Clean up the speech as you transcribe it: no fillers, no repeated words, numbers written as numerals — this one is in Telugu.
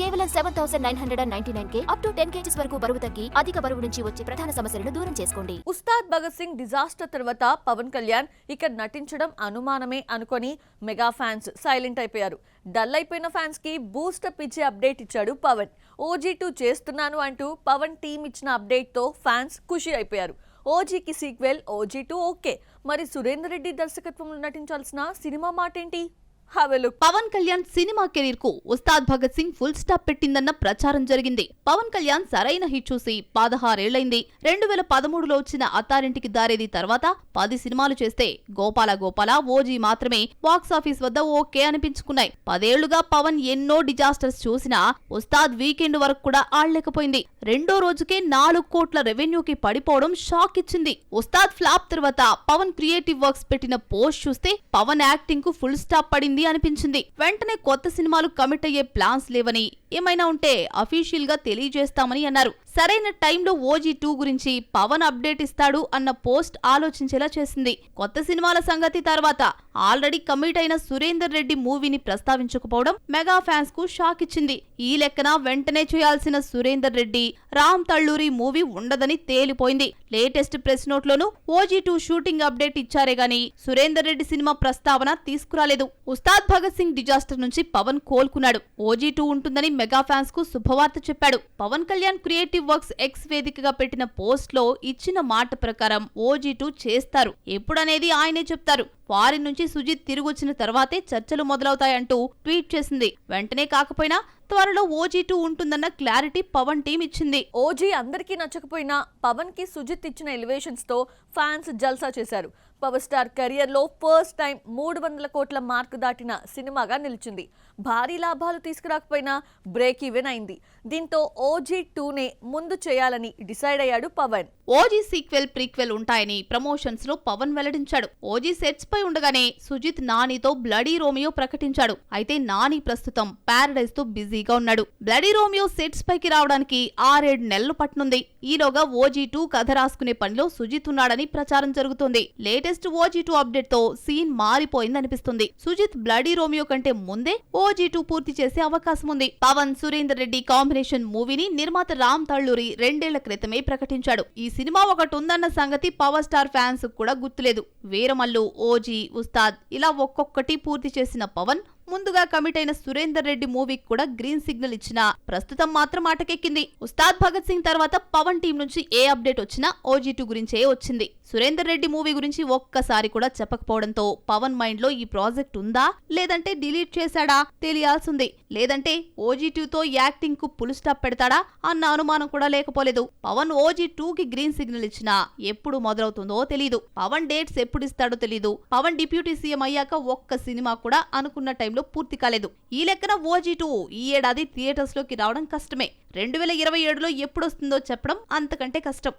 కేవలం 7,999K అప్ టు 10 kgs వరకు బరువు తగ్గి అధిక బరువు నుంచి వచ్చే ప్రధాన సమస్యలను దూరం చేసుకోండి. ఉస్తాద్ భగత్ సింగ్ డిజాస్టర్ తర్వాత పవన్ కళ్యాణ్ ఇక్కడ నటించడం అనుమానమే అనుకొని మెగా ఫ్యాన్స్ సైలెంట్ అయిపోయారు. డల్ అయిపోయిన ఫ్యాన్స్ కి బూస్టప్ ఇచ్చే అప్డేట్ ఇచ్చాడు పవన్. OG2 చేస్తున్నాను అంటూ పవన్ టీం ఇచ్చిన అప్డేట్ తో ఫ్యాన్స్ ఖుషి అయిపోయారు. ఓజీకి సీక్వెల్ OG2 ఓకే. మరి సురేందర్ రెడ్డి దర్శకత్వంలో నటించాల్సిన సినిమా మాట ఏంటి? పవన్ కళ్యాణ్ సినిమా కెరీర్ కు ఉస్తాద్ భగత్ సింగ్ ఫుల్ స్టాప్ పెట్టిందన్న ప్రచారం జరిగింది. పవన్ కళ్యాణ్ సరైన హిట్ చూసి 16 ఏళ్లైంది. 2013లో వచ్చిన అత్తారింటికి దారేది తర్వాత 10 సినిమాలు చేస్తే గోపాల గోపాల, ఓజీ మాత్రమే బాక్సాఫీస్ వద్ద ఓకే అనిపించుకున్నాయి. 10 ఏళ్లుగా పవన్ ఎన్నో డిజాస్టర్స్ చూసినా ఉస్తాద్ వీకెండ్ వరకు కూడా ఆడలేకపోయింది. రెండో రోజుకే 4 కోట్ల రెవెన్యూకి పడిపోవడం షాక్ ఇచ్చింది. ఉస్తాద్ ఫ్లాప్ తర్వాత పవన్ క్రియేటివ్ వర్క్స్ పెట్టిన పోస్ట్ చూస్తే పవన్ యాక్టింగ్ కు ఫుల్ స్టాప్ పడింది అనిపించింది. వెంటనే కొత్త సినిమాలు కమిట్ అయ్యే ప్లాన్స్ లేవని, ఏమైనా ఉంటే అఫీషియల్ గా తెలియజేస్తామని అన్నారు. సరైన టైంలో OG2 గురించి పవన్ అప్డేట్ ఇస్తాడు అన్న పోస్ట్ ఆలోచించేలా చేసింది. కొత్త సినిమాల సంగతి తర్వాత ఆల్రెడీ కమిట్ అయిన సురేందర్ రెడ్డి మూవీని ప్రస్తావించకపోవడం మెగా ఫ్యాన్స్ కు షాక్ ఇచ్చింది. ఈ లెక్కన వెంటనే చేయాల్సిన సురేందర్ రెడ్డి, రామ్ తల్లూరి మూవీ ఉండదని తేలిపోయింది. లేటెస్ట్ ప్రెస్ నోట్ లోనూ OG2 షూటింగ్ అప్డేట్ ఇచ్చారే గాని సురేందర్ రెడ్డి సినిమా ప్రస్తావన తీసుకురాలేదు. ఉస్తాద్ భగత్ సింగ్ డిజాస్టర్ నుంచి పవన్ కోలుకున్నాడు. OG2 ఉంటుందని మెగా ఫ్యాన్స్ కు శుభవార్త చెప్పాడు. Pawan Kalyan creative works X వేదికగా పెట్టిన పోస్ట్ లో ఇచ్చిన మాట ప్రకారం OG2 చేస్తారు. ఎప్పుడనేది ఆయనే చెప్తారు. ఫారిన్ నుంచి సుజిత్ తిరిగొచ్చిన తర్వాతే చర్చలు మొదలవుతాయంటూ ట్వీట్ చేసింది. వెంటనే కాకపోయినా త్వరలో OG2 ఉంటుందన్న క్లారిటీ పవన్ టీం ఇచ్చింది. ఓజీ అందరికీ నచ్చకపోయినా పవన్ కి సుజిత్ ఇచ్చిన ఎలివేషన్స్ తో ఫ్యాన్స్ జల్సా చేశారు. పవర్ స్టార్ కెరియర్ లో ఫస్ట్ టైం 300 కోట్ల మార్క్ దాటిన సినిమాగా నిలిచింది. భారీ లాభాలు తీసుకురాకపోయినా బ్రేక్ ఈవెన్ అయింది. దీంతో OG2నే ముందు చేయాలని డిసైడ్ అయ్యాడు పవన్. ఓజీ సీక్వెల్, ప్రీక్వెల్ ఉంటాయని ప్రమోషన్స్ లో పవన్ వెల్లడించాడు. ఓజీ సెట్స్ పై ఉండగానే సుజిత్ నానితో బ్లడీ రోమియో ప్రకటించాడు. అయితే నాని ప్రస్తుతం పారడైజ్ తో బిజీగా ఉన్నాడు. బ్లడీ రోమియో సెట్స్ పైకి రావడానికి 6-7 నెలలు పట్టనుంది. ఈలోగా OG2 కథ రాసుకునే పనిలో సుజిత్ ఉన్నాడని ప్రచారం జరుగుతోంది. లేటెస్ట్ OG2 అప్డేట్ తో సీన్ మారిపోయిందనిపిస్తుంది. సుజిత్ బ్లడీ రోమియో కంటే ముందే OG2 పూర్తి చేసే అవకాశం ఉంది. పవన్, సురేందర్ రెడ్డి కాంబినేషన్ మూవీని నిర్మాత రామ్ తల్లూరి 2 ఏళ్ల క్రితమే ప్రకటించాడు. ఈ సినిమా ఒకటి ఉందన్న సంగతి పవర్ స్టార్ ఫ్యాన్స్ కూడా గుర్తులేదు. వీరమల్లు, ఓజీ, ఉస్తాద్ ఇలా ఒక్కొక్కటి పూర్తి చేసిన పవన్ ముందుగా కమిట్ అయిన సురేందర్ రెడ్డి మూవీకి కూడా గ్రీన్ సిగ్నల్ ఇచ్చినా ప్రస్తుతం మాత్రం ఆటకెక్కింది. ఉస్తాద్ భగత్ సింగ్ తర్వాత పవన్ టీం నుంచి ఏ అప్డేట్ వచ్చినా OG2 గురించే వచ్చింది. సురేందర్ రెడ్డి మూవీ గురించి ఒక్కసారి కూడా చెప్పకపోవడంతో పవన్ మైండ్ లో ఈ ప్రాజెక్ట్ ఉందా లేదంటే డిలీట్ చేశాడా తెలియాల్సింది. లేదంటే OG2తో యాక్టింగ్ కు ఫుల్ స్టాప్ పెడతాడా అన్న అనుమానం కూడా లేకపోలేదు. పవన్ OG2 కి గ్రీన్ సిగ్నల్ ఇచ్చినా ఎప్పుడు మొదలవుతుందో తెలీదు. పవన్ డేట్స్ ఎప్పుడు ఇస్తాడో తెలీదు. పవన్ డిప్యూటీ సీఎం అయ్యాక ఒక్క సినిమా కూడా అనుకున్న టైంలో పూర్తి కాలేదు. ఈ లెక్కన OG2 ఈ ఏడాది థియేటర్స్ లోకి రావడం కష్టమే. 2027లో ఎప్పుడొస్తుందో చెప్పడం అంతకంటే కష్టం.